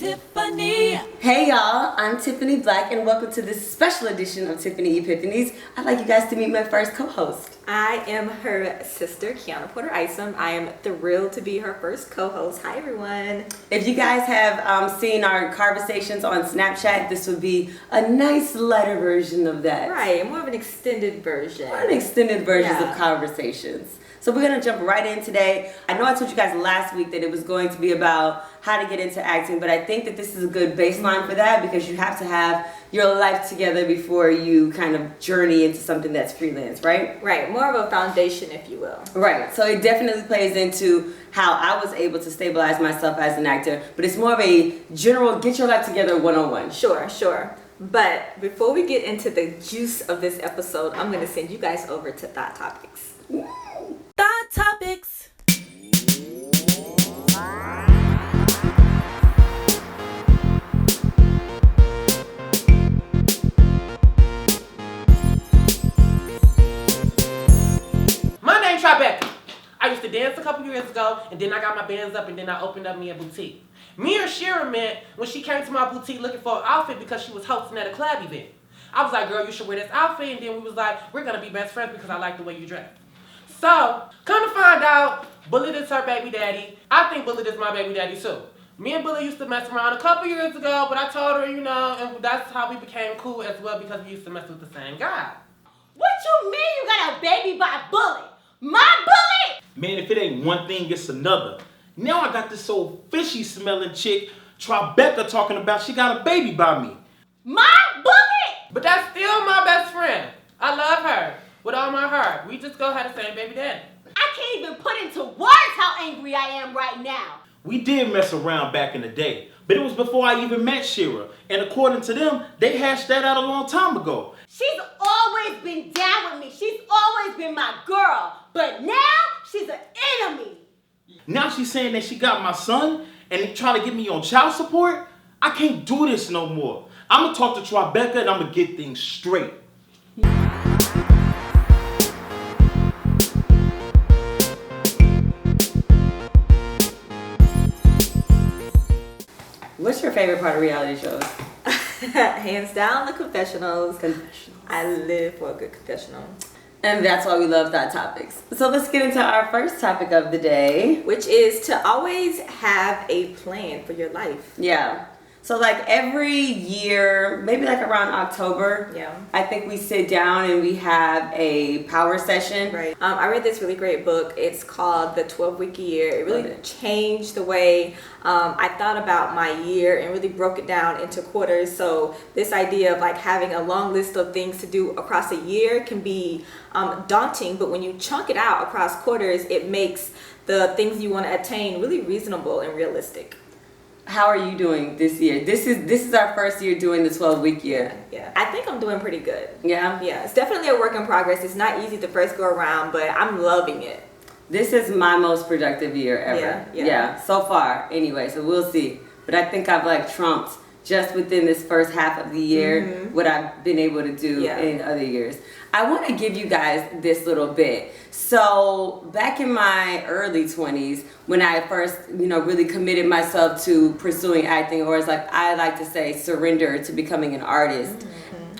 Tiffany. Hey y'all, I'm Tiffany Black and welcome to this special edition of Tiffany Epiphanies. I'd like you guys to meet my first co-host. I am her sister, Kiana Porter-Isom. I am thrilled to be her first co-host. Hi everyone. If you guys have seen our conversations on Snapchat, this would be a nice lighter version of that. Right, more of an extended version. An extended versions of conversations. So we're going to jump right in today. I know I told you guys last week that it was going to be about how to get into acting, but I think that this is a good baseline for that because you have to have your life together before you kind of journey into something that's freelance, right? Right, more of a foundation, if you will. Right, so it definitely plays into how I was able to stabilize myself as an actor, but it's more of a general get your life together 101. Sure. But before we get into the juice of this episode, I'm going to send you guys over to Thought Topics. Thought Topics. My name's Tribeca. I used to dance a couple years ago, and then I got my bands up, and then I opened up me a boutique. Me and Shira met when she came to my boutique looking for an outfit because she was hosting at a club event. I was like, girl, you should wear this outfit, and then we was like, we're gonna be best friends because I like the way you dress. So, come to find out, Bullet is her baby daddy. I think Bullet is my baby daddy too. Me and Bullet used to mess around a couple years ago, but I told her, and that's how we became cool as well because we used to mess with the same guy. What you mean you got a baby by Bullet? My Bullet? Man, if it ain't one thing, it's another. Now I got this old fishy smelling chick, Tribeca, talking about she got a baby by me. My Bullet? But that's still my best friend. I love her with all my heart. We just go have the same baby daddy. I can't even put into words how angry I am right now. We did mess around back in the day, but it was before I even met Shira. And according to them, they hashed that out a long time ago. She's always been down with me. She's always been my girl. But now she's an enemy. Now she's saying that she got my son and trying to get me on child support? I can't do this no more. I'm going to talk to Tribeca and I'm going to get things straight. What's your favorite part of reality shows? Hands down, the confessionals. I live for a good confessional. And that's why we love Thought Topics. So let's get into our first topic of the day. Which is to always have a plan for your life. Yeah. So like every year, maybe like around October, Yeah. I think we sit down and we have a power session. Right. I read this really great book. It's called The 12-Week Year. It really Love it. changed the way I thought about my year and really broke it down into quarters. So this idea of like having a long list of things to do across a year can be daunting, but when you chunk it out across quarters, it makes the things you want to attain really reasonable and realistic. How are you doing this year? This is our first year doing the 12-week year. Yeah, I think I'm doing pretty good. Yeah? Yeah, it's definitely a work in progress. It's not easy the first go around, but I'm loving it. This is my most productive year ever. Yeah. So far, anyway, so we'll see. But I think I've like trumped just within this first half of the year what I've been able to do in other years. I want to give you guys this little bit. So back in my early 20s, when I first, really committed myself to pursuing acting, or as like I like to say, surrender to becoming an artist.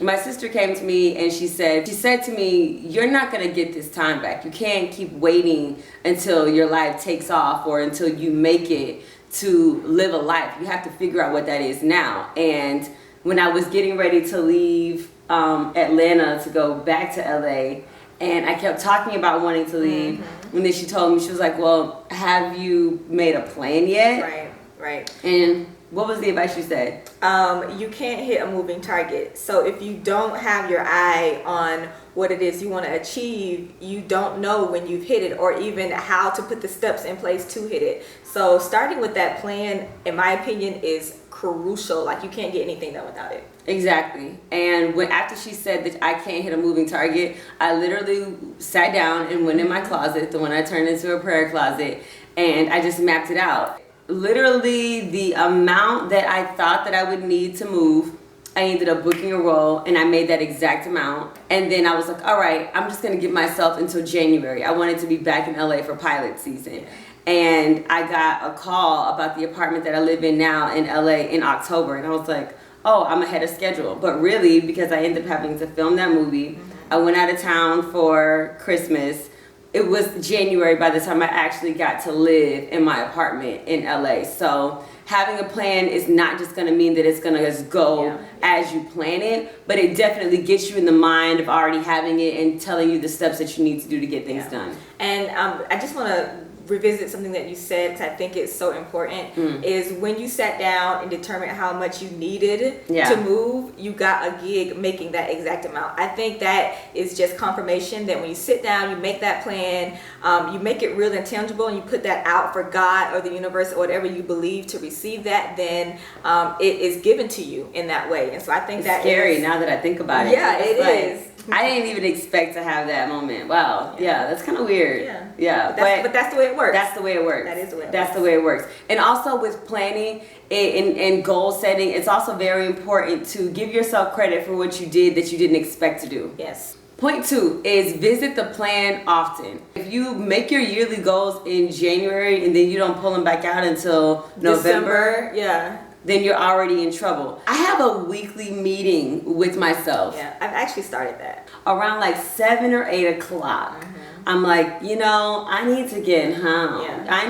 My sister came to me and she said to me, you're not going to get this time back. You can't keep waiting until your life takes off or until you make it to live a life. You have to figure out what that is now. And when I was getting ready to leave Atlanta to go back to LA, and I kept talking about wanting to leave, and then she told me, she was like, well, have you made a plan yet? Right. And what was the advice you said? You can't hit a moving target. So if you don't have your eye on what it is you want to achieve, you don't know when you've hit it or even how to put the steps in place to hit it. So starting with that plan, in my opinion, is crucial. Like you can't get anything done without it. Exactly. And after she said that I can't hit a moving target, I literally sat down and went in my closet, the one I turned into a prayer closet, and I just mapped it out. Literally the amount that I thought that I would need to move I ended up booking a role and I made that exact amount. And then I was like, all right, I'm just gonna give myself until January. I wanted to be back in LA for pilot season. And I got a call about the apartment that I live in now in LA in October. And I was like, oh, I'm ahead of schedule. But really, because I ended up having to film that movie, I went out of town for Christmas. It was January by the time I actually got to live in my apartment in LA. So having a plan is not just going to mean that it's going to just go as you plan it, but it definitely gets you in the mind of already having it and telling you the steps that you need to do to get things done. And I just want to revisit something that you said, because I think it's so important, is when you sat down and determined how much you needed to move, you got a gig making that exact amount. I think that is just confirmation that when you sit down, you make that plan, you make it real and tangible, and you put that out for God or the universe or whatever you believe to receive that, then it is given to you in that way. And so I think that's scary now that I think about it. Yeah, it is. I didn't even expect to have that moment. Wow. Yeah, that's kind of weird. Yeah. But that's the way it works. That's the way it works. That is the way it That's the way it works. And also with planning and goal setting, it's also very important to give yourself credit for what you did that you didn't expect to do. Yes. Point 2 is visit the plan often. If you make your yearly goals in January and then you don't pull them back out until November, then you're already in trouble. I have a weekly meeting with myself. Yeah, I've actually started that. Around like 7 or 8 o'clock. I'm like, I need to get home. I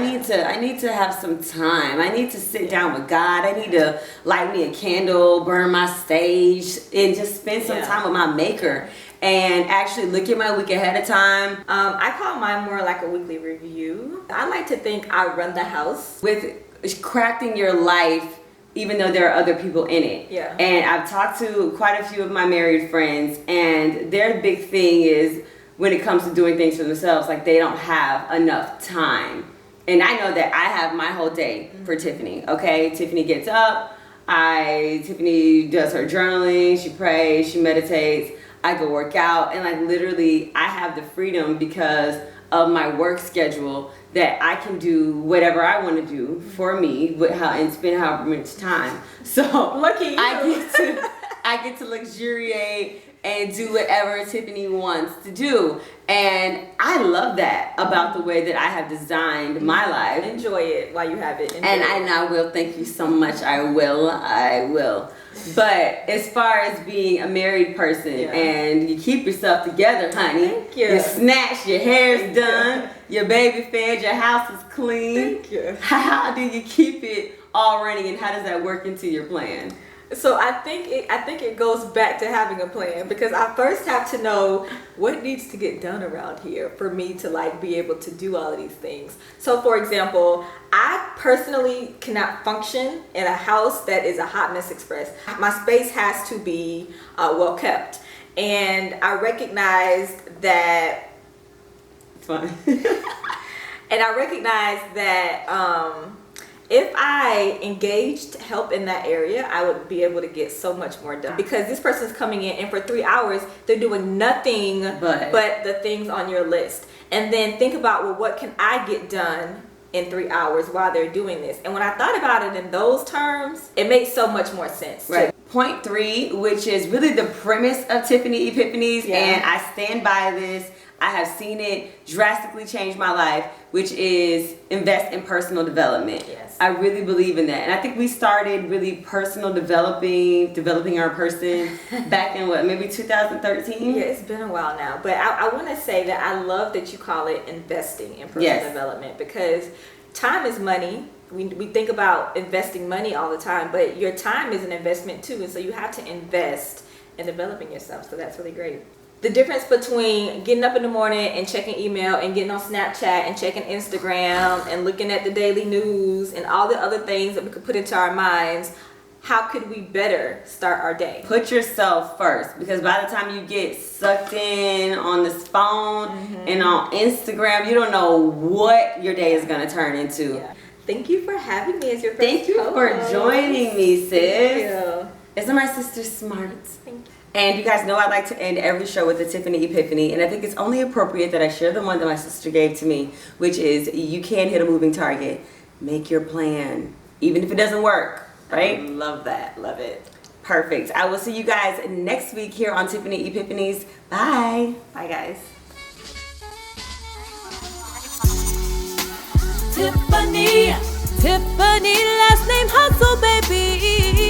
need to have some time. I need to sit down with God. I need to light me a candle, burn my sage, and just spend some time with my maker. And actually look at my week ahead of time. I call mine more like a weekly review. I like to think I run the house. With crafting your life, even though there are other people in it. Yeah. And I've talked to quite a few of my married friends, and their big thing is when it comes to doing things for themselves, like they don't have enough time. And I know that I have my whole day for Tiffany, okay? Tiffany gets up, Tiffany does her journaling, she prays, she meditates, I go work out, and like literally I have the freedom because of my work schedule that I can do whatever I want to do for me and spend however much time. So lucky you. I get to luxuriate and do whatever Tiffany wants to do. And I love that about the way that I have designed my life. Enjoy it while you have it. And I will. Thank you so much. I will. But as far as being a married person and you keep yourself together, honey. Thank you. You're snatched, your hair's done, your baby fed, your house is clean. Thank you. How do you keep it all running, and how does that work into your plan? So I think it goes back to having a plan, because I first have to know what needs to get done around here for me to like be able to do all of these things. So for example, I personally cannot function in a house that is a hot mess express. My space has to be well kept, and I recognized that. It's fine. And I recognize that if I engaged help in that area, I would be able to get so much more done. Because this person's coming in and for 3 hours, they're doing nothing but the things on your list. And then think about, well, what can I get done in 3 hours while they're doing this? And when I thought about it in those terms, it made so much more sense. Right. Point 3, which is really the premise of Tiffany Epiphanies, and I stand by this. I have seen it drastically change my life, which is invest in personal development. Yes. I really believe in that. And I think we started really personal developing our person back in maybe 2013? Yeah, it's been a while now. But I want to say that I love that you call it investing in personal development, because time is money. We think about investing money all the time, but your time is an investment too. And so you have to invest in developing yourself. So that's really great. The difference between getting up in the morning and checking email and getting on Snapchat and checking Instagram and looking at the daily news and all the other things that we could put into our minds, how could we better start our day? Put yourself first, because by the time you get sucked in on this phone and on Instagram, you don't know what your day is going to turn into. Yeah. Thank you for having me as your first Thank you for joining me, sis. Thank you. Isn't my sister smart? Thank you. And you guys know I like to end every show with a Tiffany Epiphany, and I think it's only appropriate that I share the one that my sister gave to me, which is you can hit a moving target. Make your plan, even if it doesn't work, right? Love that. Love it. Perfect. I will see you guys next week here on Tiffany Epiphanies. Bye. Bye, guys. Tiffany, last name Hustle, baby.